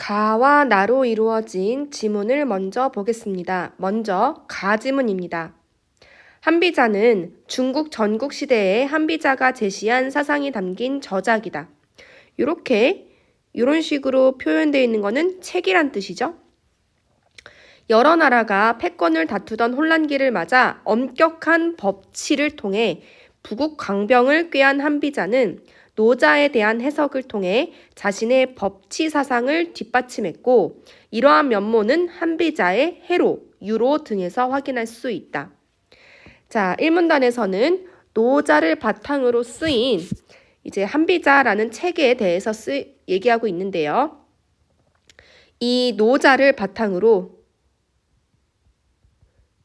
가와 나로 이루어진 지문을 먼저 보겠습니다. 먼저 가지문입니다. 한비자는 중국 전국 시대에 한비자가 제시한 사상이 담긴 저작이다. 이런 식으로 표현되어 있는 것은 책이란 뜻이죠. 여러 나라가 패권을 다투던 혼란기를 맞아 엄격한 법치를 통해 부국 강병을 꾀한 한비자는 노자에 대한 해석을 통해 자신의 법치 사상을 뒷받침했고, 이러한 면모는 한비자의 해로, 유로 등에서 확인할 수 있다. 자, 1문단에서는 노자를 바탕으로 쓰인 이제 한비자라는 책에 대해서 얘기하고 있는데요. 이 노자를 바탕으로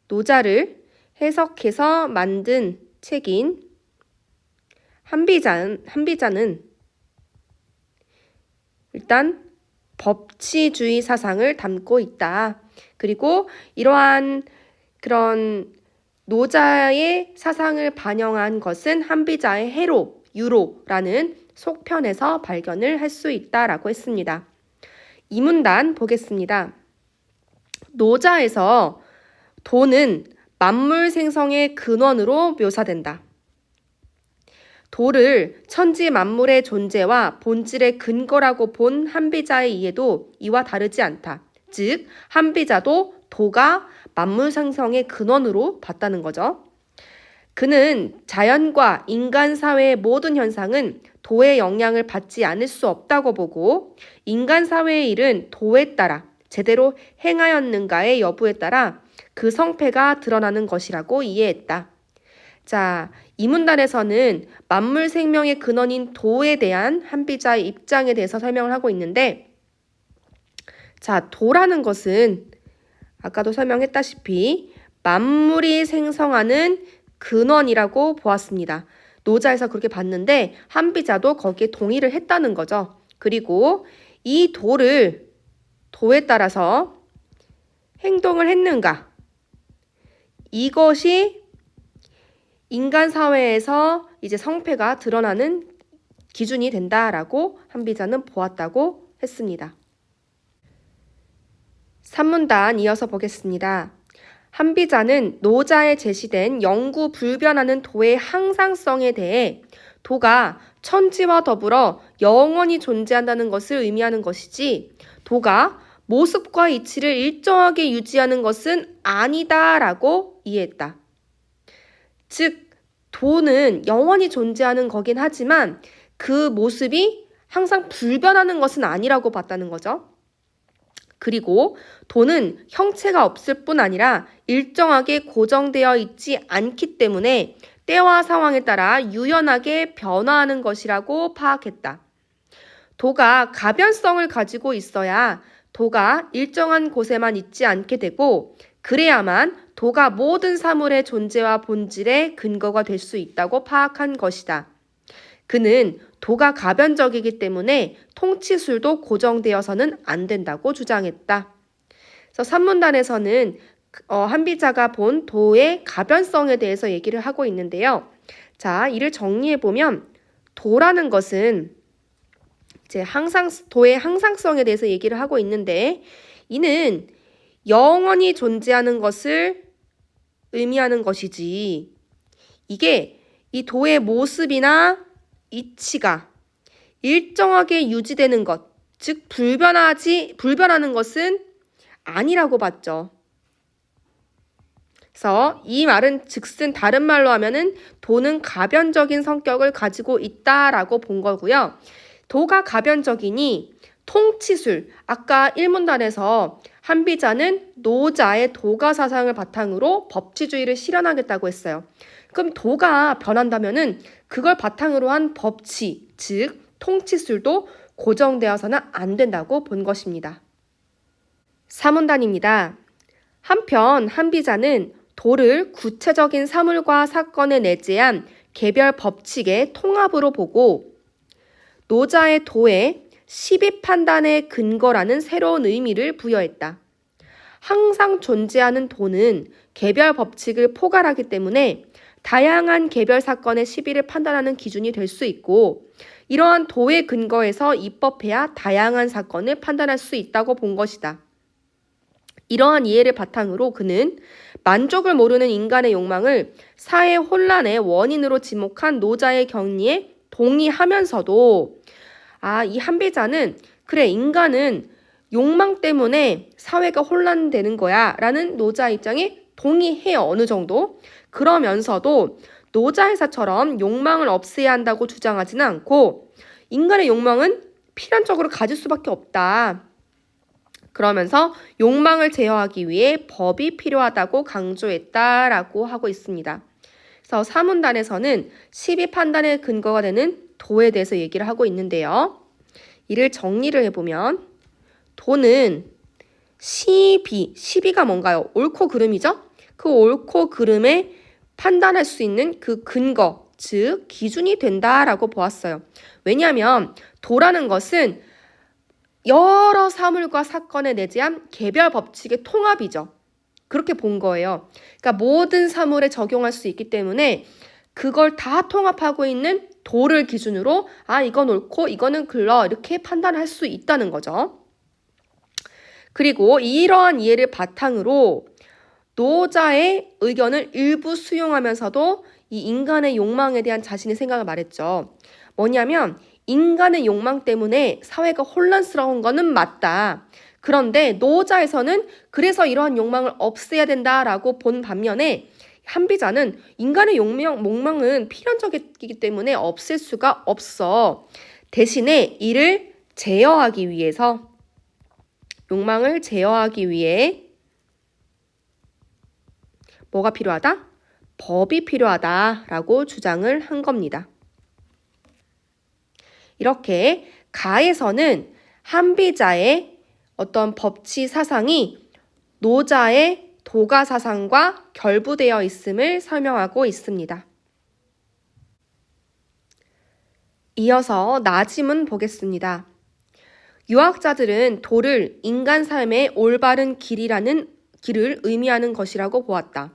노자를 해석해서 만든 책인 한비자는 일단 법치주의 사상을 담고 있다. 그리고 이러한 그런 노자의 사상을 반영한 것은 한비자의 해로, 유로라는 속편에서 발견을 할 수 있다라고 했습니다. 2문단 보겠습니다. 노자에서 도는 만물 생성의 근원으로 묘사된다. 도를 천지 만물의 존재와 본질의 근거라고 본 한비자의 이해도 이와 다르지 않다. 즉, 한비자도 도가 만물 생성의 근원으로 봤다는 거죠. 그는 자연과 인간 사회의 모든 현상은 도의 영향을 받지 않을 수 없다고 보고, 인간 사회의 일은 도에 따라 제대로 행하였는가의 여부에 따라 그 성패가 드러나는 것이라고 이해했다. 자, 이 문단에서는 만물 생명의 근원인 도에 대한 한비자의 입장에 대해서 설명을 하고 있는데, 자, 도라는 것은 아까도 설명했다시피 만물이 생성하는 근원이라고 보았습니다. 노자에서 그렇게 봤는데 한비자도 거기에 동의를 했다는 거죠. 그리고 이 도에 따라서 행동을 했는가? 이것이 인간 사회에서 이제 성패가 드러나는 기준이 된다라고 한비자는 보았다고 했습니다. 3문단 이어서 보겠습니다. 한비자는 노자에 제시된 영구 불변하는 도의 항상성에 대해 도가 천지와 더불어 영원히 존재한다는 것을 의미하는 것이지, 도가 모습과 이치를 일정하게 유지하는 것은 아니다라고 이해했다. 즉, 도는 영원히 존재하는 거긴 하지만 그 모습이 항상 불변하는 것은 아니라고 봤다는 거죠. 그리고 도는 형체가 없을 뿐 아니라 일정하게 고정되어 있지 않기 때문에 때와 상황에 따라 유연하게 변화하는 것이라고 파악했다. 도가 가변성을 가지고 있어야 도가 일정한 곳에만 있지 않게 되고, 그래야만 도가 모든 사물의 존재와 본질의 근거가 될 수 있다고 파악한 것이다. 그는 도가 가변적이기 때문에 통치술도 고정되어서는 안 된다고 주장했다. 그래서 3문단에서는 한비자가 본 도의 가변성에 대해서 얘기를 하고 있는데요. 자, 이를 정리해보면 도라는 것은 이제 도의 항상성에 대해서 얘기를 하고 있는데, 이는 영원히 존재하는 것을 의미하는 것이지, 이게 이 도의 모습이나 이치가 일정하게 유지되는 것, 즉 불변하는 것은 아니라고 봤죠. 그래서 이 말은 즉슨 다른 말로 하면은 도는 가변적인 성격을 가지고 있다라고 본 거고요. 도가 가변적이니 통치술, 아까 1문단에서 한비자는 노자의 도가 사상을 바탕으로 법치주의를 실현하겠다고 했어요. 그럼 도가 변한다면은 그걸 바탕으로 한 법치, 즉 통치술도 고정되어서는 안 된다고 본 것입니다. 3문단입니다. 한편 한비자는 도를 구체적인 사물과 사건에 내재한 개별 법칙의 통합으로 보고, 노자의 도에 시비 판단의 근거라는 새로운 의미를 부여했다. 항상 존재하는 도는 개별 법칙을 포괄하기 때문에 다양한 개별 사건의 시비를 판단하는 기준이 될 수 있고, 이러한 도의 근거에서 입법해야 다양한 사건을 판단할 수 있다고 본 것이다. 이러한 이해를 바탕으로 그는 만족을 모르는 인간의 욕망을 사회 혼란의 원인으로 지목한 노자의 격리에 동의하면서도 이 한비자는 그래 인간은 욕망 때문에 사회가 혼란되는 거야 라는 노자 입장에 동의해요. 어느 정도. 그러면서도 노자 회사처럼 욕망을 없애야 한다고 주장하지는 않고 인간의 욕망은 필연적으로 가질 수밖에 없다. 그러면서 욕망을 제어하기 위해 법이 필요하다고 강조했다라고 하고 있습니다. 그래서 사문단에서는 시비 판단의 근거가 되는 도에 대해서 얘기를 하고 있는데요. 이를 정리를 해보면 도는 시비가 뭔가요? 옳고 그름이죠? 그 옳고 그름에 판단할 수 있는 그 근거, 즉 기준이 된다라고 보았어요. 왜냐하면 도라는 것은 여러 사물과 사건에 내재한 개별 법칙의 통합이죠. 그렇게 본 거예요. 그러니까 모든 사물에 적용할 수 있기 때문에 그걸 다 통합하고 있는 도를 기준으로 이건 옳고 이거는 글러 이렇게 판단할 수 있다는 거죠. 그리고 이러한 이해를 바탕으로 노자의 의견을 일부 수용하면서도 이 인간의 욕망에 대한 자신의 생각을 말했죠. 뭐냐면 인간의 욕망 때문에 사회가 혼란스러운 거는 맞다. 그런데 노자에서는 그래서 이러한 욕망을 없애야 된다라고 본 반면에 한비자는 인간의 욕망은 필연적이기 때문에 없앨 수가 없어. 대신에 이를 제어하기 위해서 욕망을 제어하기 위해 뭐가 필요하다? 법이 필요하다라고 주장을 한 겁니다. 이렇게 가에서는 한비자의 어떤 법치 사상이 노자의 도가 사상과 결부되어 있음을 설명하고 있습니다. 이어서 나지문 보겠습니다. 유학자들은 도를 인간 삶의 올바른 길이라는 길을 의미하는 것이라고 보았다.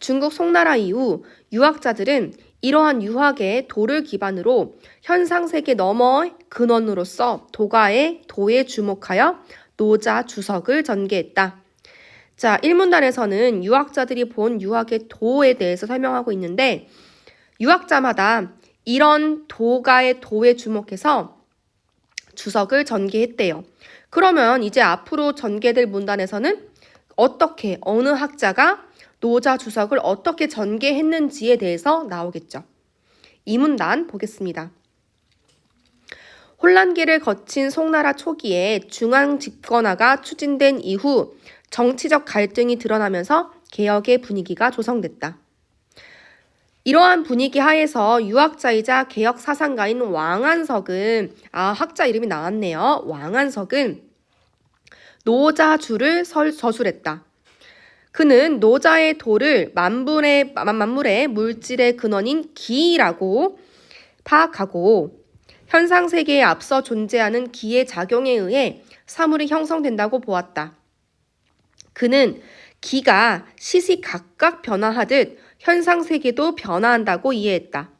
중국 송나라 이후 유학자들은 이러한 유학의 도를 기반으로 현상세계 너머의 근원으로서 도에 주목하여 노자 주석을 전개했다. 자, 1문단에서는 유학자들이 본 유학의 도에 대해서 설명하고 있는데 유학자마다 이런 도가의 도에 주목해서 주석을 전개했대요. 그러면 이제 앞으로 전개될 문단에서는 어느 학자가 노자 주석을 어떻게 전개했는지에 대해서 나오겠죠. 이 문단 보겠습니다. 혼란기를 거친 송나라 초기에 중앙 집권화가 추진된 이후 정치적 갈등이 드러나면서 개혁의 분위기가 조성됐다. 이러한 분위기 하에서 유학자이자 개혁 사상가인 왕안석은 학자 이름이 나왔네요. 왕안석은 노자주를 저술했다. 그는 노자의 도를 만물의 물질의 근원인 기라고 파악하고 현상세계에 앞서 존재하는 기의 작용에 의해 사물이 형성된다고 보았다. 그는 기가 시시각각 변화하듯 현상세계도 변화한다고 이해했다.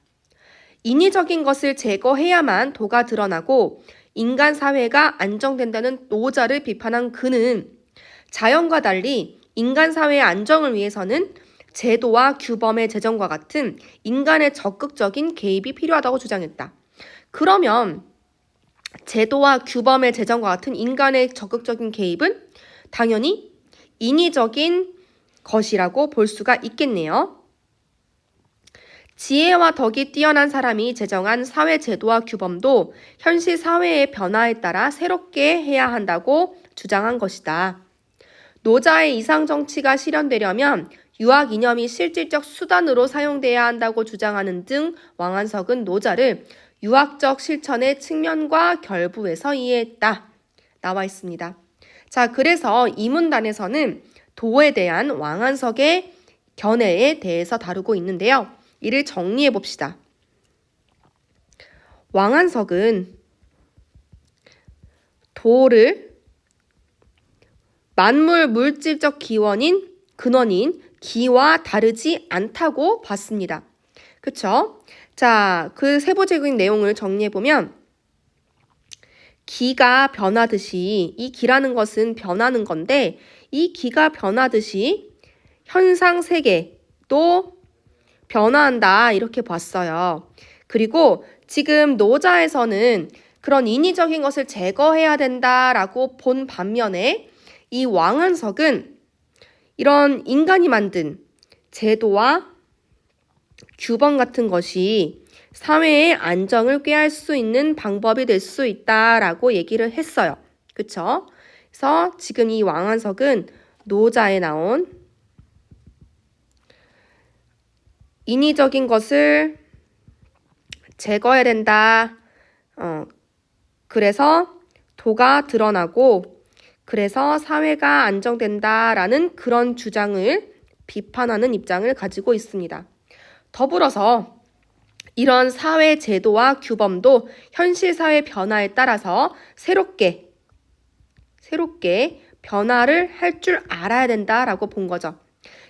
인위적인 것을 제거해야만 도가 드러나고 인간 사회가 안정된다는 노자를 비판한 그는 자연과 달리 인간 사회의 안정을 위해서는 제도와 규범의 제정과 같은 인간의 적극적인 개입이 필요하다고 주장했다. 그러면 제도와 규범의 제정과 같은 인간의 적극적인 개입은 당연히 인위적인 것이라고 볼 수가 있겠네요. 지혜와 덕이 뛰어난 사람이 제정한 사회 제도와 규범도 현실 사회의 변화에 따라 새롭게 해야 한다고 주장한 것이다. 노자의 이상 정치가 실현되려면 유학 이념이 실질적 수단으로 사용돼야 한다고 주장하는 등 왕안석은 노자를 유학적 실천의 측면과 결부해서 이해했다. 나와 있습니다. 자, 그래서 이 문단에서는 도에 대한 왕안석의 견해에 대해서 다루고 있는데요. 이를 정리해 봅시다. 왕안석은 도를 만물 물질적 근원인 기와 다르지 않다고 봤습니다. 그쵸? 자, 그 세부적인 내용을 정리해보면 기가 변하듯이 이 기라는 것은 변하는 건데 이 기가 변하듯이 현상 세계도 변화한다 이렇게 봤어요. 그리고 지금 노자에서는 그런 인위적인 것을 제거해야 된다라고 본 반면에 이 왕한석은 이런 인간이 만든 제도와 규범 같은 것이 사회의 안정을 꾀할 수 있는 방법이 될 수 있다라고 얘기를 했어요. 그쵸? 그래서 지금 이 왕한석은 노자에 나온 인위적인 것을 제거해야 된다. 그래서 도가 드러나고 그래서 사회가 안정된다라는 그런 주장을 비판하는 입장을 가지고 있습니다. 더불어서 이런 사회 제도와 규범도 현실 사회 변화에 따라서 새롭게 변화를 할 줄 알아야 된다라고 본 거죠.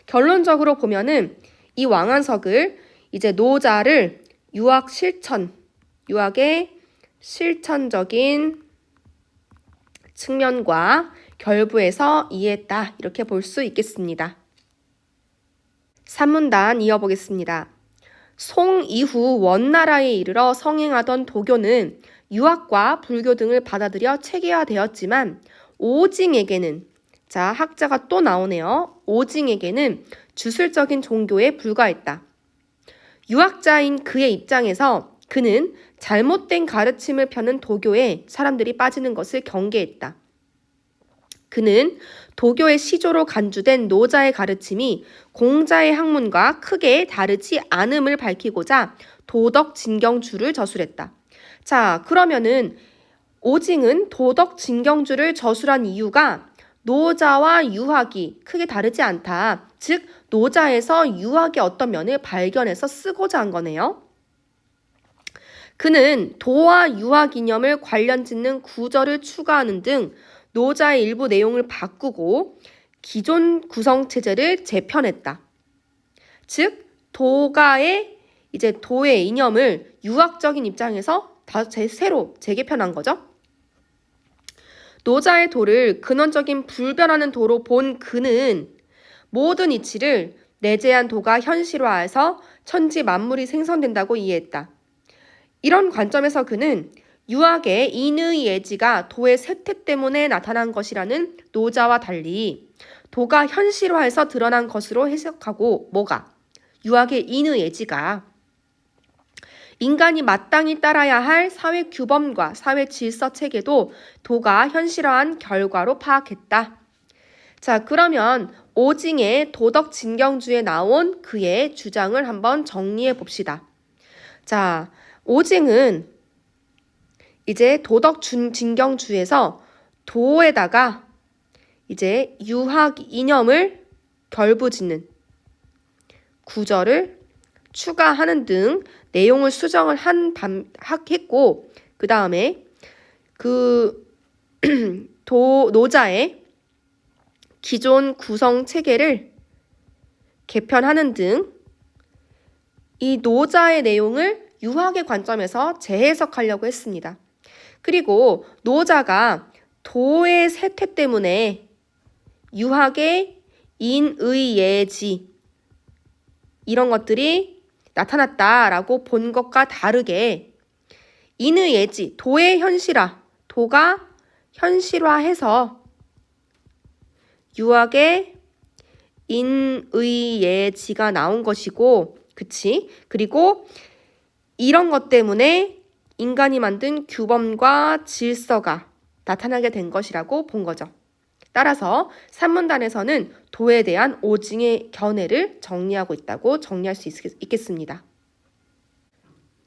결론적으로 보면은 이 왕한석을 이제 노자를 유학의 실천적인 측면과 결부해서 이해했다. 이렇게 볼 수 있겠습니다. 3문단 이어보겠습니다. 송 이후 원나라에 이르러 성행하던 도교는 유학과 불교 등을 받아들여 체계화되었지만 오징에게는 자, 학자가 또 나오네요. 오징에게는 주술적인 종교에 불과했다. 유학자인 그의 입장에서 그는 잘못된 가르침을 펴는 도교에 사람들이 빠지는 것을 경계했다. 그는 도교의 시조로 간주된 노자의 가르침이 공자의 학문과 크게 다르지 않음을 밝히고자 도덕 진경주를 저술했다. 자, 그러면은 오징은 도덕 진경주를 저술한 이유가 노자와 유학이 크게 다르지 않다. 즉, 노자에서 유학의 어떤 면을 발견해서 쓰고자 한 거네요. 그는 도와 유학 이념을 관련 짓는 구절을 추가하는 등 노자의 일부 내용을 바꾸고 기존 구성체제를 재편했다. 즉, 도의 이념을 유학적인 입장에서 새로 재개편한 거죠. 노자의 도를 근원적인 불변하는 도로 본 그는 모든 이치를 내재한 도가 현실화해서 천지 만물이 생성된다고 이해했다. 이런 관점에서 그는 유학의 인의 예지가 도의 쇠퇴 때문에 나타난 것이라는 노자와 달리 도가 현실화해서 드러난 것으로 해석하고 유학의 인의 예지가 인간이 마땅히 따라야 할 사회 규범과 사회 질서 체계도 도가 현실화한 결과로 파악했다. 자, 그러면 오징의 도덕 진경주에 나온 그의 주장을 한번 정리해 봅시다. 자, 오징은 이제 도덕 진경주에서 도에다가 이제 유학 이념을 결부짓는 구절을 추가하는 등 내용을 수정을 했고 그 다음에 노자의 기존 구성 체계를 개편하는 등 이 노자의 내용을 유학의 관점에서 재해석하려고 했습니다. 그리고 노자가 도의 쇠퇴 때문에 유학의 인의예지 이런 것들이 나타났다라고 본 것과 다르게 인의예지, 도의 현실화, 도가 현실화해서 유학의 인의예지가 나온 것이고, 그치? 그리고 이런 것 때문에 인간이 만든 규범과 질서가 나타나게 된 것이라고 본 거죠. 따라서 3문단에서는 도에 대한 오징의 견해를 정리하고 있다고 정리할 수 있겠습니다.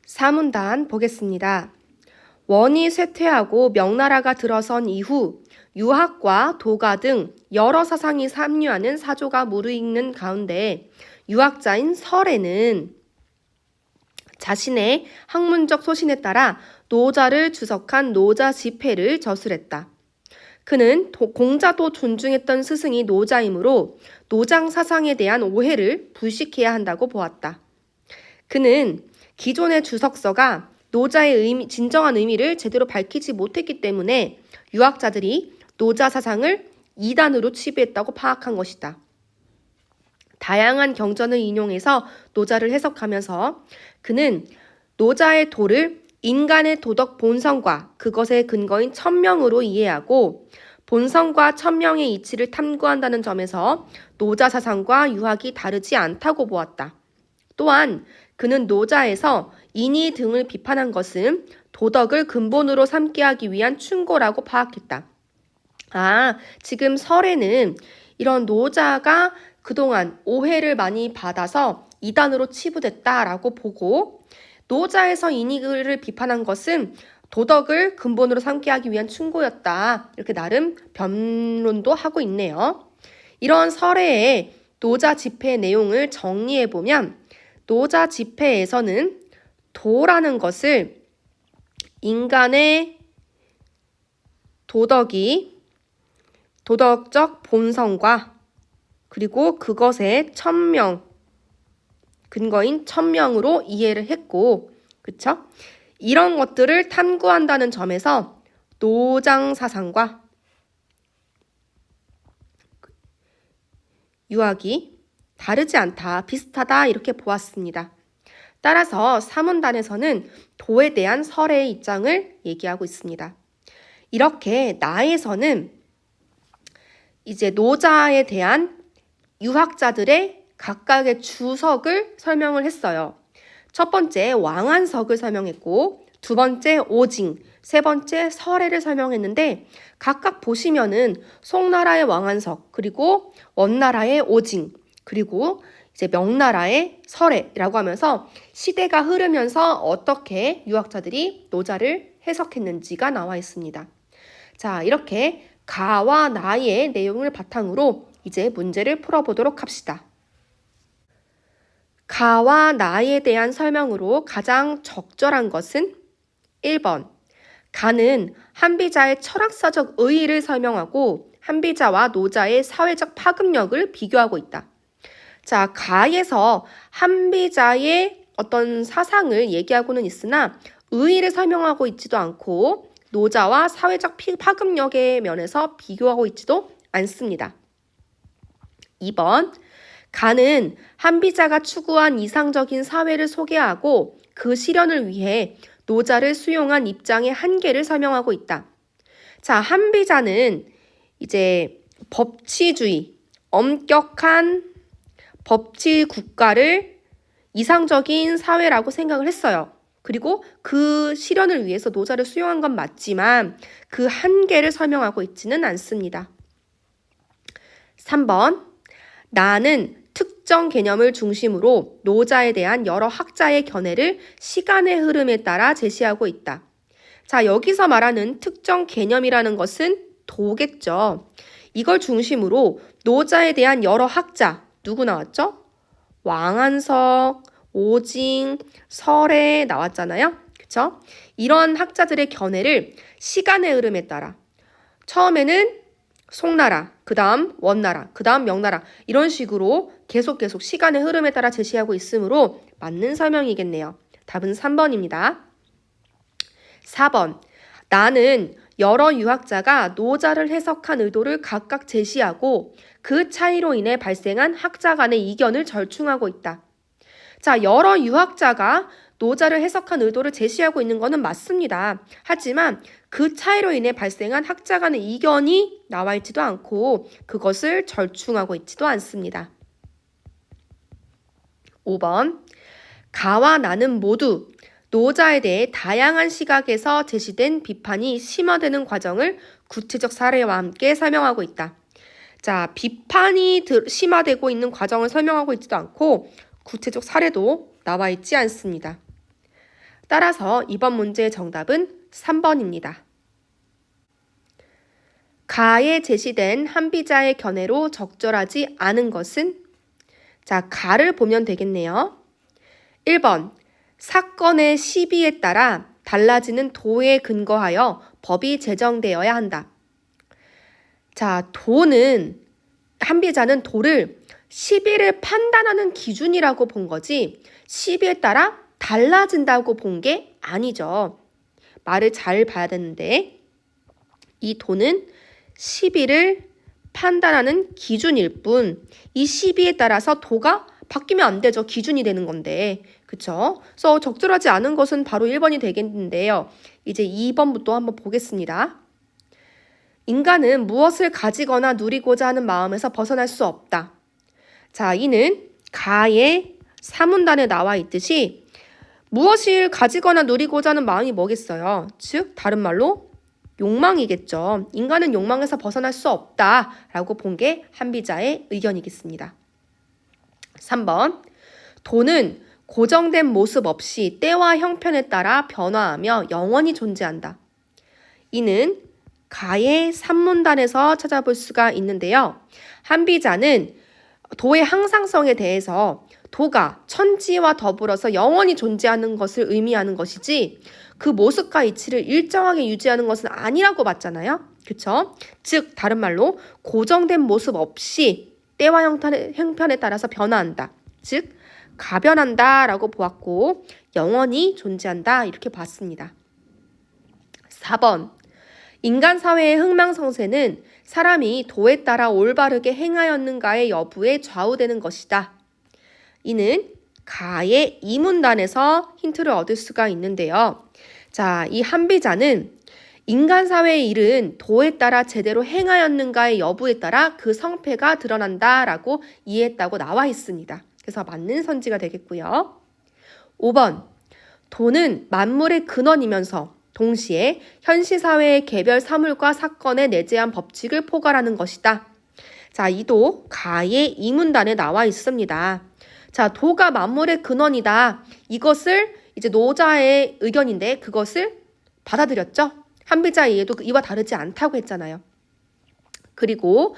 4문단 보겠습니다. 원이 쇠퇴하고 명나라가 들어선 이후 유학과 도가 등 여러 사상이 삼류하는 사조가 무르익는 가운데 유학자인 설에는 자신의 학문적 소신에 따라 노자를 주석한 노자 집회를 저술했다. 그는 공자도 존중했던 스승이 노자이므로 노장 사상에 대한 오해를 불식해야 한다고 보았다. 그는 기존의 주석서가 노자의 진정한 의미를 제대로 밝히지 못했기 때문에 유학자들이 노자 사상을 이단으로 치부했다고 파악한 것이다. 다양한 경전을 인용해서 노자를 해석하면서 그는 노자의 도를 인간의 도덕 본성과 그것의 근거인 천명으로 이해하고 본성과 천명의 이치를 탐구한다는 점에서 노자 사상과 유학이 다르지 않다고 보았다. 또한 그는 노자에서 인의 등을 비판한 것은 도덕을 근본으로 삼게 하기 위한 충고라고 파악했다. 지금 설에는 이런 노자가 그동안 오해를 많이 받아서 이단으로 치부됐다라고 보고 노자에서 인의를 비판한 것은 도덕을 근본으로 삼게 하기 위한 충고였다. 이렇게 나름 변론도 하고 있네요. 이런 설의 노자 집회 내용을 정리해보면 노자 집회에서는 도라는 것을 인간의 도덕적 본성과 그리고 그것의 천명, 근거인 천명으로 이해를 했고, 그쵸? 이런 것들을 탐구한다는 점에서 노장 사상과 유학이 다르지 않다, 비슷하다 이렇게 보았습니다. 따라서 사문단에서는 도에 대한 설의 입장을 얘기하고 있습니다. 이렇게 나에서는 이제 노자에 대한 유학자들의 각각의 주석을 설명을 했어요. 첫 번째 왕안석을 설명했고 두 번째 오징, 세 번째 설해를 설명했는데 각각 보시면은 송나라의 왕안석, 그리고 원나라의 오징, 그리고 이제 명나라의 설해라고 하면서 시대가 흐르면서 어떻게 유학자들이 노자를 해석했는지가 나와 있습니다. 자, 이렇게 가와 나의 내용을 바탕으로 이제 문제를 풀어보도록 합시다. 가와 나에 대한 설명으로 가장 적절한 것은 1번. 가는 한비자의 철학사적 의의를 설명하고 한비자와 노자의 사회적 파급력을 비교하고 있다. 자, 가에서 한비자의 어떤 사상을 얘기하고는 있으나 의의를 설명하고 있지도 않고 노자와 사회적 파급력의 면에서 비교하고 있지도 않습니다. 2번. 가는 한비자가 추구한 이상적인 사회를 소개하고 그 실현을 위해 노자를 수용한 입장의 한계를 설명하고 있다. 자, 한비자는 이제 법치주의, 엄격한 법치 국가를 이상적인 사회라고 생각을 했어요. 그리고 그 실현을 위해서 노자를 수용한 건 맞지만 그 한계를 설명하고 있지는 않습니다. 3번. 나는 특정 개념을 중심으로 노자에 대한 여러 학자의 견해를 시간의 흐름에 따라 제시하고 있다. 자, 여기서 말하는 특정 개념이라는 것은 도겠죠. 이걸 중심으로 노자에 대한 여러 학자, 누구 나왔죠? 왕안석, 오징, 설해 나왔잖아요. 그쵸? 이런 학자들의 견해를 시간의 흐름에 따라 처음에는 송나라, 그 다음 원나라, 그 다음 명나라 이런 식으로 계속 시간의 흐름에 따라 제시하고 있으므로 맞는 설명이겠네요. 답은 3번입니다. 4번. 나는 여러 유학자가 노자를 해석한 의도를 각각 제시하고 그 차이로 인해 발생한 학자 간의 이견을 절충하고 있다. 자, 여러 유학자가 노자를 해석한 의도를 제시하고 있는 것은 맞습니다. 하지만 그 차이로 인해 발생한 학자 간의 이견이 나와 있지도 않고 그것을 절충하고 있지도 않습니다. 5번. 가와 나는 모두 노자에 대해 다양한 시각에서 제시된 비판이 심화되는 과정을 구체적 사례와 함께 설명하고 있다. 자, 비판이 심화되고 있는 과정을 설명하고 있지도 않고 구체적 사례도 나와 있지 않습니다. 따라서 이번 문제의 정답은 3번입니다. 가에 제시된 한비자의 견해로 적절하지 않은 것은? 자, 가를 보면 되겠네요. 1번. 사건의 시비에 따라 달라지는 도에 근거하여 법이 제정되어야 한다. 자, 한비자는 도를 시비를 판단하는 기준이라고 본 거지 시비에 따라 달라진다고 본 게 아니죠. 말을 잘 봐야 되는데 이 도는 시비를 판단하는 기준일 뿐 이 시비에 따라서 도가 바뀌면 안 되죠. 기준이 되는 건데. 그쵸? 그래서 적절하지 않은 것은 바로 1번이 되겠는데요. 이제 2번부터 한번 보겠습니다. 인간은 무엇을 가지거나 누리고자 하는 마음에서 벗어날 수 없다. 자, 이는 가의 사문단에 나와 있듯이 무엇을 가지거나 누리고자 하는 마음이 뭐겠어요? 즉, 다른 말로 욕망이겠죠. 인간은 욕망에서 벗어날 수 없다라고 본 게 한비자의 의견이겠습니다. 3번, 도는 고정된 모습 없이 때와 형편에 따라 변화하며 영원히 존재한다. 이는 가의 산문단에서 찾아볼 수가 있는데요. 한비자는 도의 항상성에 대해서 도가 천지와 더불어서 영원히 존재하는 것을 의미하는 것이지 그 모습과 이치를 일정하게 유지하는 것은 아니라고 봤잖아요. 그쵸? 즉 다른 말로 고정된 모습 없이 때와 형편에 따라서 변화한다. 즉 가변한다 라고 보았고 영원히 존재한다 이렇게 봤습니다. 4번, 인간 사회의 흥망성쇠는 사람이 도에 따라 올바르게 행하였는가의 여부에 좌우되는 것이다. 이는 가의 이문단에서 힌트를 얻을 수가 있는데요. 자, 이 한비자는 인간 사회의 일은 도에 따라 제대로 행하였는가의 여부에 따라 그 성패가 드러난다라고 이해했다고 나와 있습니다. 그래서 맞는 선지가 되겠고요. 5번, 도는 만물의 근원이면서 동시에 현시사회의 개별 사물과 사건에 내재한 법칙을 포괄하는 것이다. 자, 이도 가의 이문단에 나와 있습니다. 자, 도가 만물의 근원이다. 이것을 이제 노자의 의견인데 그것을 받아들였죠. 한비자 이해도 이와 다르지 않다고 했잖아요. 그리고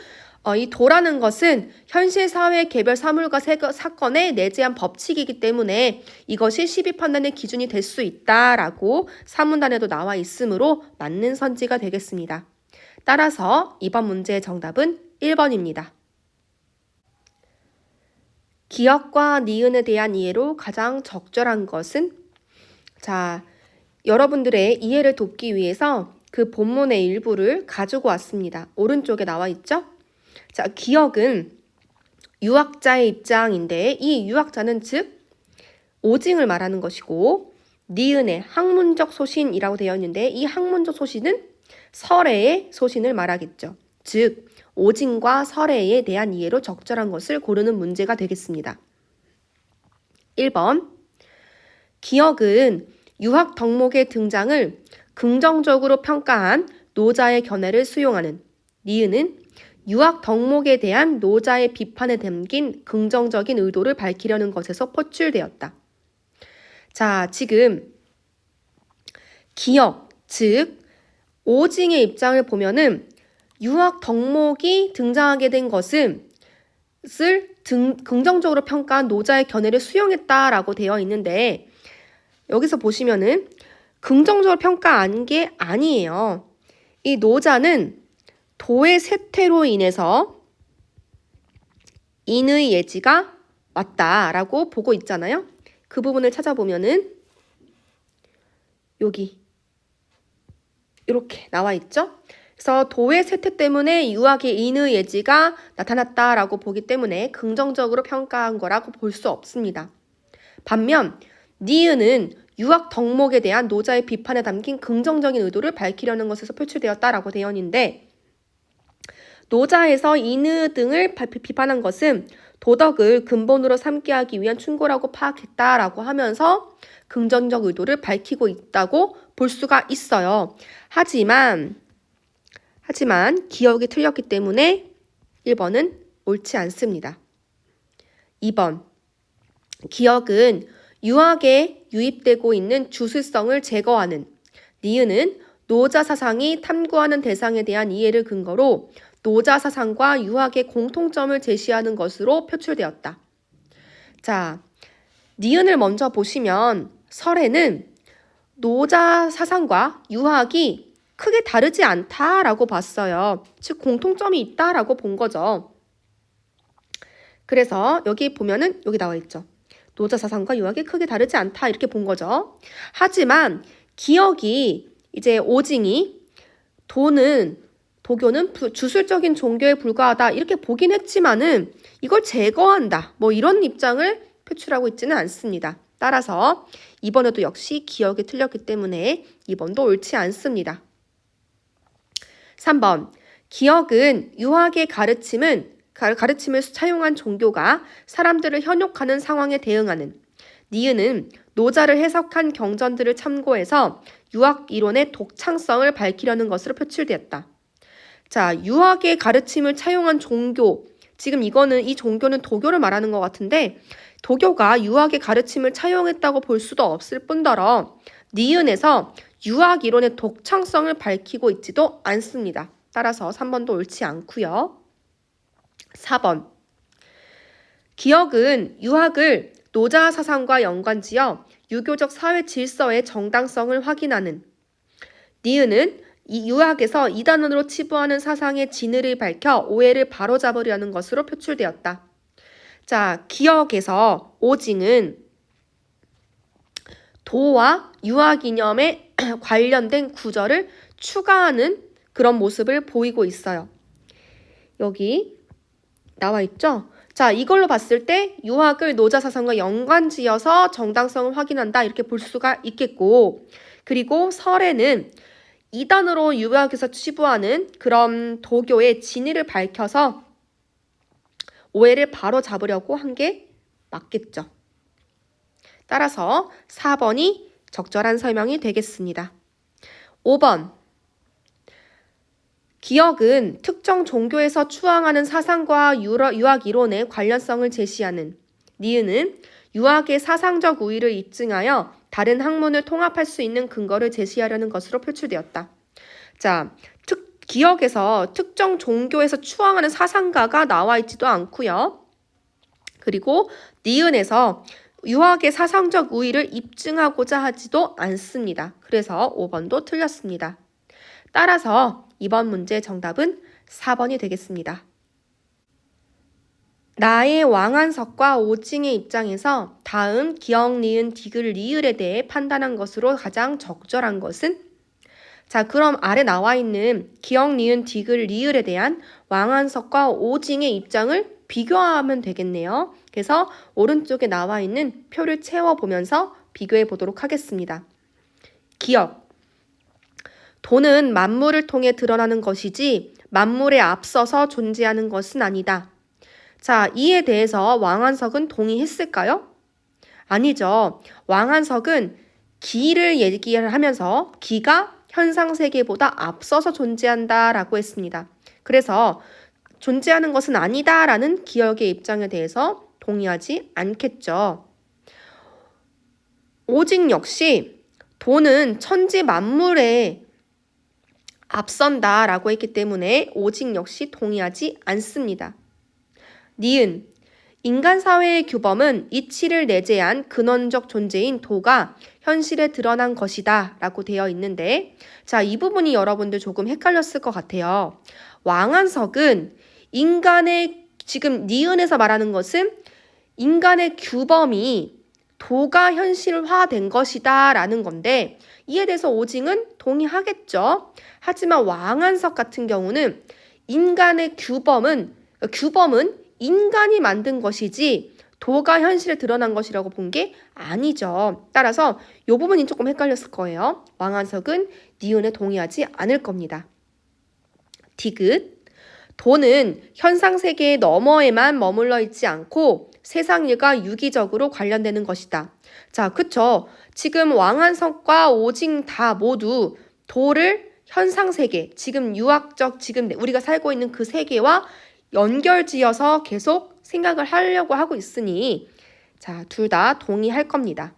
이 도라는 것은 현실 사회 개별 사물과 사건에 내재한 법칙이기 때문에 이것이 시비 판단의 기준이 될 수 있다라고 사문단에도 나와 있으므로 맞는 선지가 되겠습니다. 따라서 이번 문제의 정답은 1번입니다. 기역과 니은에 대한 이해로 가장 적절한 것은? 자, 여러분들의 이해를 돕기 위해서 그 본문의 일부를 가지고 왔습니다. 오른쪽에 나와 있죠? 자, 기역은 유학자의 입장인데 이 유학자는 즉 오징을 말하는 것이고 니은의 학문적 소신이라고 되어 있는데 이 학문적 소신은 설애의 소신을 말하겠죠. 즉 오징과 설애에 대한 이해로 적절한 것을 고르는 문제가 되겠습니다. 1번, 기역은 유학 덕목의 등장을 긍정적으로 평가한 노자의 견해를 수용하는, 니은은 유학 덕목에 대한 노자의 비판에 담긴 긍정적인 의도를 밝히려는 것에서 포출되었다. 자, 지금 기역, 즉 오징의 입장을 보면은 유학 덕목이 등장하게 된 것을 긍정적으로 평가한 노자의 견해를 수용했다라고 되어 있는데 여기서 보시면은 긍정적으로 평가한 게 아니에요. 이 노자는 도의 쇠퇴로 인해서 인의 예지가 왔다라고 보고 있잖아요. 그 부분을 찾아보면은 여기 이렇게 나와 있죠. 그래서 도의 쇠퇴 때문에 유학의 인의 예지가 나타났다라고 보기 때문에 긍정적으로 평가한 거라고 볼 수 없습니다. 반면 니은은 유학 덕목에 대한 노자의 비판에 담긴 긍정적인 의도를 밝히려는 것에서 표출되었다라고 되어 있는데 노자에서 인의 등을 비판한 것은 도덕을 근본으로 삼게 하기 위한 충고라고 파악했다라고 하면서 긍정적 의도를 밝히고 있다고 볼 수가 있어요. 하지만 기억이 틀렸기 때문에 1번은 옳지 않습니다. 2번, 기억은 유학에 유입되고 있는 주술성을 제거하는, 니은은 노자 사상이 탐구하는 대상에 대한 이해를 근거로 노자 사상과 유학의 공통점을 제시하는 것으로 표출되었다. 자, 니은을 먼저 보시면 설에는 노자 사상과 유학이 크게 다르지 않다라고 봤어요. 즉 공통점이 있다라고 본 거죠. 그래서 여기 보면은 여기 나와 있죠. 노자 사상과 유학이 크게 다르지 않다 이렇게 본 거죠. 하지만 기억이 이제 오징이 도교는 주술적인 종교에 불과하다 이렇게 보긴 했지만은 이걸 제거한다 뭐 이런 입장을 표출하고 있지는 않습니다. 따라서 이번에도 역시 기억이 틀렸기 때문에 2번도 옳지 않습니다. 3번 기억은 유학의 가르침을 차용한 종교가 사람들을 현혹하는 상황에 대응하는 니은은 노자를 해석한 경전들을 참고해서 유학 이론의 독창성을 밝히려는 것으로 표출되었다. 자, 유학의 가르침을 차용한 종교. 지금 이 종교는 도교를 말하는 것 같은데 도교가 유학의 가르침을 차용했다고 볼 수도 없을 뿐더러 니은에서 유학 이론의 독창성을 밝히고 있지도 않습니다. 따라서 3번도 옳지 않고요. 4번 기억은 유학을 노자 사상과 연관지어 유교적 사회 질서의 정당성을 확인하는 니은은 이 유학에서 이단원으로 치부하는 사상의 진위를 밝혀 오해를 바로잡으려는 것으로 표출되었다. 자, 기억에서 오징은 도와 유학 이념에 관련된 구절을 추가하는 그런 모습을 보이고 있어요. 여기 나와 있죠? 자, 이걸로 봤을 때 유학을 노자 사상과 연관지어서 정당성을 확인한다 이렇게 볼 수가 있겠고, 그리고 설에는 이단으로 유학에서 치부하는 그런 도교의 진위를 밝혀서 오해를 바로 잡으려고 한 게 맞겠죠. 따라서 4번이 적절한 설명이 되겠습니다. 5번 기억은 특정 종교에서 추앙하는 사상과 유학 이론의 관련성을 제시하는 니은은 유학의 사상적 우위를 입증하여 다른 학문을 통합할 수 있는 근거를 제시하려는 것으로 표출되었다. 자, 기억에서 특정 종교에서 추앙하는 사상가가 나와 있지도 않고요. 그리고 니은에서 유학의 사상적 우위를 입증하고자 하지도 않습니다. 그래서 5번도 틀렸습니다. 따라서 이번 문제 정답은 4번이 되겠습니다. 나의 왕한석과 오징의 입장에서 다음 기억, 니은, 디귿, 리을에 대해 판단한 것으로 가장 적절한 것은? 자, 그럼 아래 나와 있는 기억, 니은, 디귿, 리을에 대한 왕한석과 오징의 입장을 비교하면 되겠네요. 그래서 오른쪽에 나와 있는 표를 채워보면서 비교해 보도록 하겠습니다. 기억. 도는 만물을 통해 드러나는 것이지 만물에 앞서서 존재하는 것은 아니다. 자, 이에 대해서 왕한석은 동의했을까요? 아니죠. 왕한석은 기를 얘기를 하면서 기가 현상세계보다 앞서서 존재한다라고 했습니다. 그래서 존재하는 것은 아니다라는 기억의 입장에 대해서 동의하지 않겠죠. 오직 역시 도는 천지 만물에 앞선다라고 했기 때문에 오직 역시 동의하지 않습니다. 니은, 인간 사회의 규범은 이치를 내재한 근원적 존재인 도가 현실에 드러난 것이다 라고 되어 있는데, 자, 이 부분이 여러분들 조금 헷갈렸을 것 같아요. 왕한석은 지금 니은에서 말하는 것은 인간의 규범이 도가 현실화된 것이다 라는 건데, 이에 대해서 오징은 동의하겠죠. 하지만 왕한석 같은 경우는 인간의 규범은 인간이 만든 것이지 도가 현실에 드러난 것이라고 본 게 아니죠. 따라서 이 부분이 조금 헷갈렸을 거예요. 왕한석은 니은에 동의하지 않을 겁니다. 디귿. 도는 현상세계의 너머에만 머물러 있지 않고 세상 일과 유기적으로 관련되는 것이다. 자, 그쵸. 지금 왕한석과 오징 다 모두 도를 현상세계, 지금 지금 우리가 살고 있는 그 세계와 연결지어서 계속 생각을 하려고 하고 있으니, 자, 둘 다 동의할 겁니다.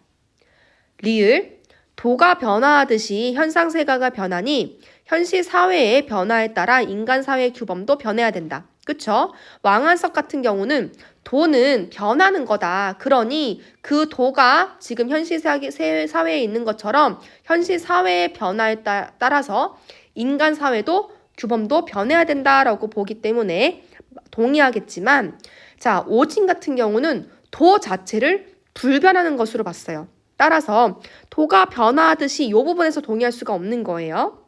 리을. 도가 변화하듯이 현상세계가 변하니 현실 사회의 변화에 따라 인간 사회의 규범도 변해야 된다. 그쵸? 왕한석 같은 경우는 도는 변하는 거다. 그러니 그 도가 지금 현실 사회에 있는 것처럼 현실 사회의 변화에 따라서 인간 사회도 규범도 변해야 된다라고 보기 때문에 동의하겠지만, 자, 오징 같은 경우는 도 자체를 불변하는 것으로 봤어요. 따라서 도가 변화하듯이 이 부분에서 동의할 수가 없는 거예요.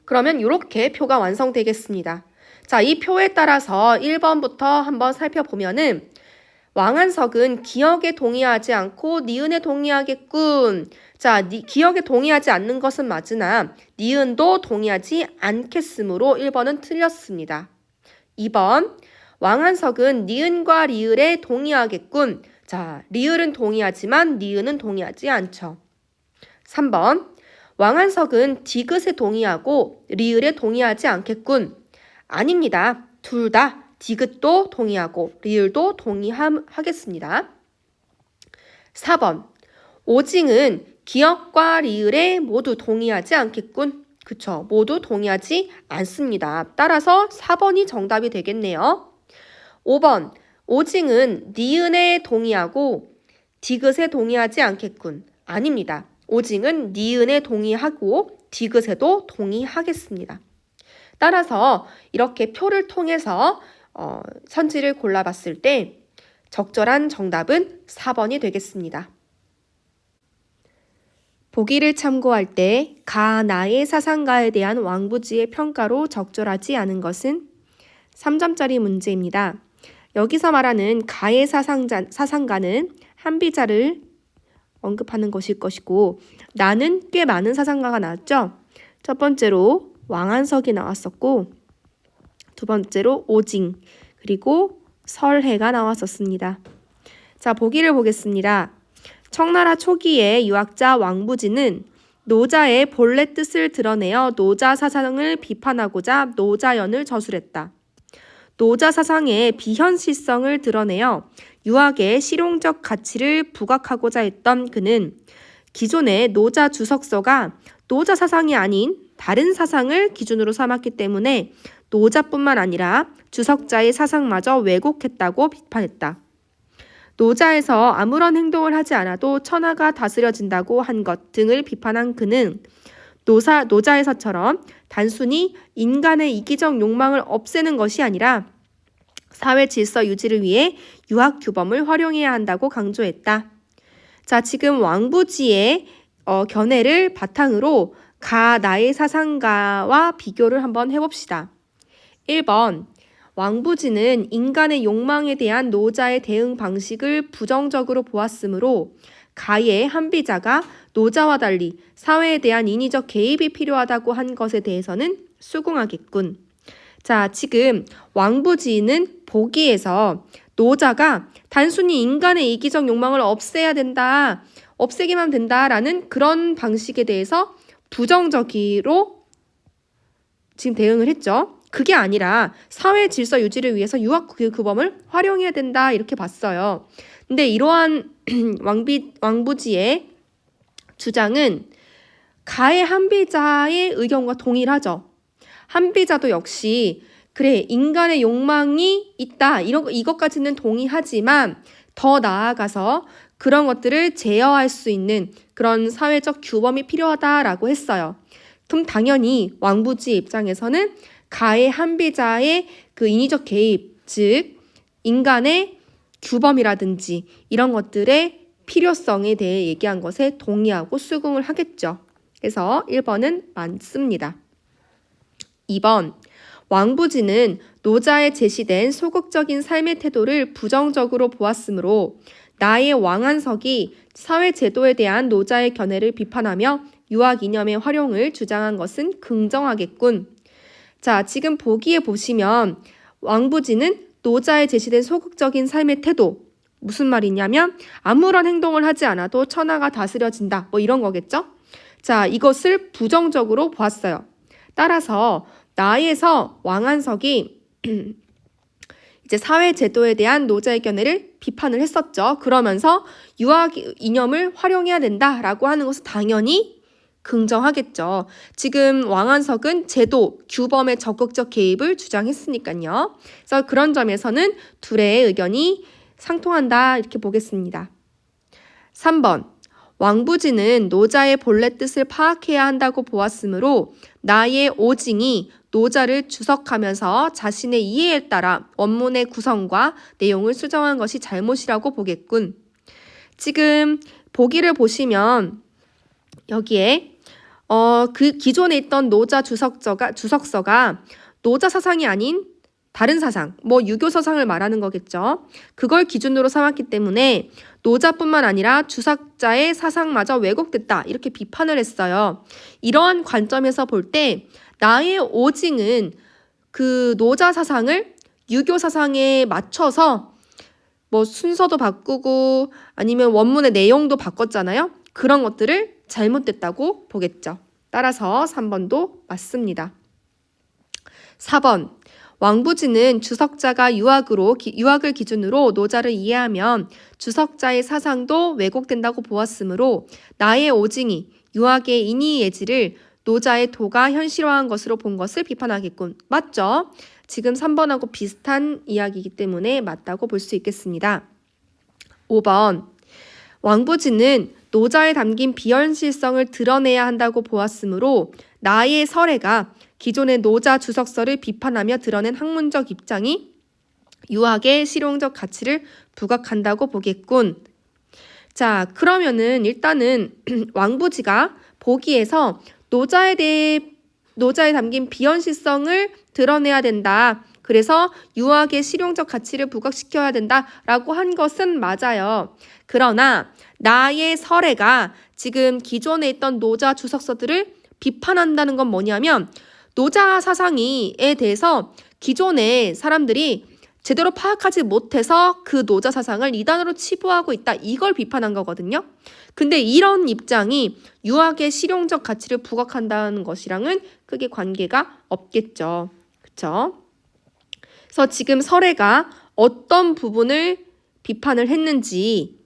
그러면 이렇게 표가 완성되겠습니다. 자, 이 표에 따라서 1번부터 한번 살펴보면은 왕한석은 기역에 동의하지 않고 니은에 동의하겠군. 자, 기역에 동의하지 않는 것은 맞으나 니은도 동의하지 않겠으므로 1번은 틀렸습니다. 2번, 왕한석은 니은과 리을에 동의하겠군. 자, 리을은 동의하지만 니은은 동의하지 않죠. 3번, 왕한석은 디귿에 동의하고 리을에 동의하지 않겠군. 아닙니다. 둘 다 디귿도 동의하고 리을도 동의하겠습니다. 4번, 오징은 기역과 리을에 모두 동의하지 않겠군. 그쵸? 모두 동의하지 않습니다. 따라서 4번이 정답이 되겠네요. 5번, 오징은 니은에 동의하고 디귿에 동의하지 않겠군. 아닙니다. 오징은 니은에 동의하고 디귿에도 동의하겠습니다. 따라서 이렇게 표를 통해서 선지를 골라봤을 때 적절한 정답은 4번이 되겠습니다. 보기를 참고할 때 가, 나의 사상가에 대한 왕부지의 평가로 적절하지 않은 것은 3점짜리 문제입니다. 여기서 말하는 가의 사상가는 한비자를 언급하는 것일 것이고 나는 꽤 많은 사상가가 나왔죠. 첫 번째로 왕한석이 나왔었고 두 번째로 오징 그리고 설해가 나왔었습니다. 자, 보기를 보겠습니다. 청나라 초기의 유학자 왕부지는 노자의 본래 뜻을 드러내어 노자 사상을 비판하고자 노자연을 저술했다. 노자 사상의 비현실성을 드러내어 유학의 실용적 가치를 부각하고자 했던 그는 기존의 노자 주석서가 노자 사상이 아닌 다른 사상을 기준으로 삼았기 때문에 노자뿐만 아니라 주석자의 사상마저 왜곡했다고 비판했다. 노자에서 아무런 행동을 하지 않아도 천하가 다스려진다고 한 것 등을 비판한 그는 노자에서처럼 단순히 인간의 이기적 욕망을 없애는 것이 아니라 사회 질서 유지를 위해 유학 규범을 활용해야 한다고 강조했다. 자, 지금 왕부지의 견해를 바탕으로 가, 나의 사상가와 비교를 한번 해봅시다. 1번, 왕부지는 인간의 욕망에 대한 노자의 대응 방식을 부정적으로 보았으므로 가의 한비자가 노자와 달리 사회에 대한 인위적 개입이 필요하다고 한 것에 대해서는 수긍하겠군. 자, 지금 왕부지는 보기에서 노자가 단순히 인간의 이기적 욕망을 없애야 된다, 없애기만 된다라는 그런 방식에 대해서 부정적으로 지금 대응을 했죠. 그게 아니라 사회 질서 유지를 위해서 유학 규범을 활용해야 된다 이렇게 봤어요. 근데 이러한 왕부지의 주장은 가의 한비자의 의견과 동일하죠. 한비자도 역시 그래 인간의 욕망이 있다 이것까지는 동의하지만 더 나아가서 그런 것들을 제어할 수 있는 그런 사회적 규범이 필요하다라고 했어요. 그럼 당연히 왕부지의 입장에서는 가의 한비자의 그 인위적 개입, 즉 인간의 규범이라든지 이런 것들의 필요성에 대해 얘기한 것에 동의하고 수긍을 하겠죠. 그래서 1번은 맞습니다. 2번, 왕부지는 노자에 제시된 소극적인 삶의 태도를 부정적으로 보았으므로 나의 왕한석이 사회제도에 대한 노자의 견해를 비판하며 유학 이념의 활용을 주장한 것은 긍정하겠군. 자, 지금 보기에 보시면 왕부지는 노자에 제시된 소극적인 삶의 태도, 무슨 말이냐면 아무런 행동을 하지 않아도 천하가 다스려진다, 뭐 이런 거겠죠? 자, 이것을 부정적으로 보았어요. 따라서 나에서 왕한석이 이제 사회제도에 대한 노자의 견해를 비판을 했었죠. 그러면서 유학 이념을 활용해야 된다라고 하는 것은 당연히 긍정하겠죠. 지금 왕한석은 제도, 규범의 적극적 개입을 주장했으니까요. 그래서 그런 점에서는 둘의 의견이 상통한다 이렇게 보겠습니다. 3번, 왕부지는 노자의 본래 뜻을 파악해야 한다고 보았으므로 나의 오징이 노자를 주석하면서 자신의 이해에 따라 원문의 구성과 내용을 수정한 것이 잘못이라고 보겠군. 지금 보기를 보시면 여기에 그 기존에 있던 노자 주석서가 노자 사상이 아닌 다른 사상, 유교 사상을 말하는 거겠죠. 그걸 기준으로 삼았기 때문에 노자뿐만 아니라 주석자의 사상마저 왜곡됐다 이렇게 비판을 했어요. 이러한 관점에서 볼 때 나의 오징은 그 노자 사상을 유교 사상에 맞춰서 순서도 바꾸고 아니면 원문의 내용도 바꿨잖아요. 그런 것들을 잘못됐다고 보겠죠. 따라서 3번도 맞습니다. 4번 왕부지는 주석자가 유학을 기준으로 노자를 이해하면 주석자의 사상도 왜곡된다고 보았으므로 나의 오징이 유학의 인이 예지를 노자의 도가 현실화한 것으로 본 것을 비판하겠군. 맞죠? 지금 3번하고 비슷한 이야기이기 때문에 맞다고 볼 수 있겠습니다. 5번 왕부지는 노자에 담긴 비현실성을 드러내야 한다고 보았으므로 나의 설해가 기존의 노자 주석서를 비판하며 드러낸 학문적 입장이 유학의 실용적 가치를 부각한다고 보겠군. 자, 그러면은 일단은 왕부지가 보기에서 노자에 담긴 비현실성을 드러내야 된다. 그래서 유학의 실용적 가치를 부각시켜야 된다라고 한 것은 맞아요. 그러나 나의 설해가 지금 기존에 있던 노자 주석서들을 비판한다는 건 뭐냐면 노자 사상에 대해서 기존의 사람들이 제대로 파악하지 못해서 그 노자 사상을 이단으로 치부하고 있다. 이걸 비판한 거거든요. 근데 이런 입장이 유학의 실용적 가치를 부각한다는 것이랑은 크게 관계가 없겠죠. 그쵸? 그래서 지금 설해가 어떤 부분을 비판을 했는지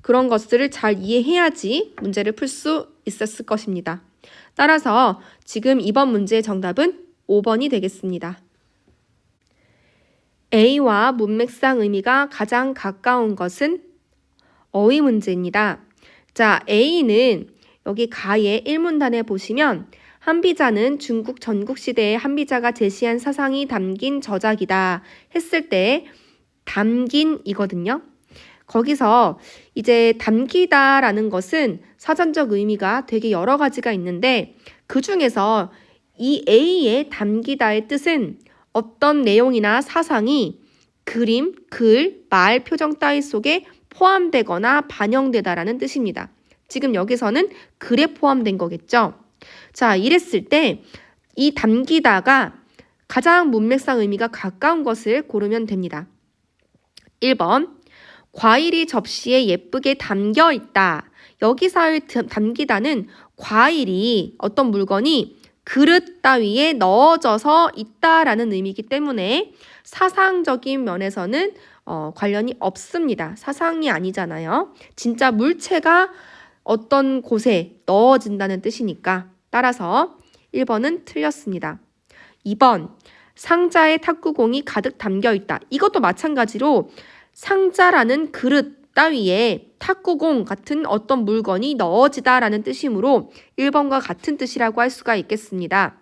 그런 것들을 잘 이해해야지 문제를 풀 수 있었을 것입니다. 따라서 지금 이번 문제의 정답은 5번이 되겠습니다. A와 문맥상 의미가 가장 가까운 것은 어휘 문제입니다. 자, A는 여기 가의 1문단에 보시면 한비자는 중국 전국시대의 한비자가 제시한 사상이 담긴 저작이다 했을 때 담긴이거든요. 거기서 이제 담기다라는 것은 사전적 의미가 되게 여러 가지가 있는데 그 중에서 이 A의 담기다의 뜻은 어떤 내용이나 사상이 그림, 글, 말, 표정 따위 속에 포함되거나 반영되다라는 뜻입니다. 지금 여기서는 글에 포함된 거겠죠. 자, 이랬을 때 이 담기다가 가장 문맥상 의미가 가까운 것을 고르면 됩니다. 1번 과일이 접시에 예쁘게 담겨 있다. 여기서의 담기다는 과일이 어떤 물건이 그릇 따위에 넣어져서 있다라는 의미이기 때문에 사상적인 면에서는 관련이 없습니다. 사상이 아니잖아요. 진짜 물체가 어떤 곳에 넣어진다는 뜻이니까 따라서 1번은 틀렸습니다. 2번 상자에 탁구공이 가득 담겨 있다. 이것도 마찬가지로 상자라는 그릇 따위에 탁구공 같은 어떤 물건이 넣어지다라는 뜻이므로 1번과 같은 뜻이라고 할 수가 있겠습니다.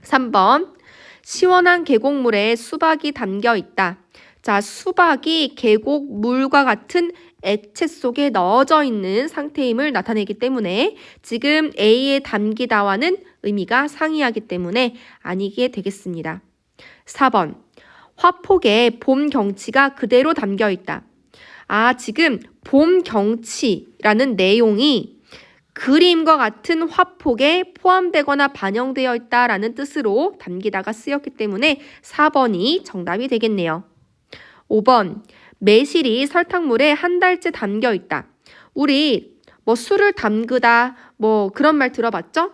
3번 시원한 계곡물에 수박이 담겨 있다. 자, 수박이 계곡물과 같은 액체 속에 넣어져 있는 상태임을 나타내기 때문에 지금 A의 담기다와는 의미가 상이하기 때문에 아니게 되겠습니다. 4번 화폭에 봄 경치가 그대로 담겨 있다. 지금 봄 경치라는 내용이 그림과 같은 화폭에 포함되거나 반영되어 있다라는 뜻으로 담기다가 쓰였기 때문에 4번이 정답이 되겠네요. 5번 매실이 설탕물에 한 달째 담겨 있다. 우리 술을 담그다 그런 말 들어봤죠?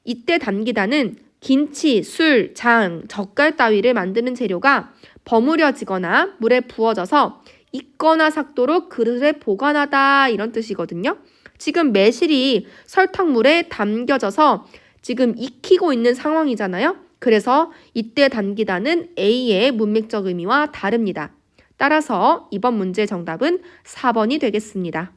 이때 담기다는 김치, 술, 장, 젓갈 따위를 만드는 재료가 버무려지거나 물에 부어져서 익거나 삭도록 그릇에 보관하다 이런 뜻이거든요. 지금 매실이 설탕물에 담겨져서 지금 익히고 있는 상황이잖아요. 그래서 이때 담기다는 A의 문맥적 의미와 다릅니다. 따라서 이번 문제의 정답은 4번이 되겠습니다.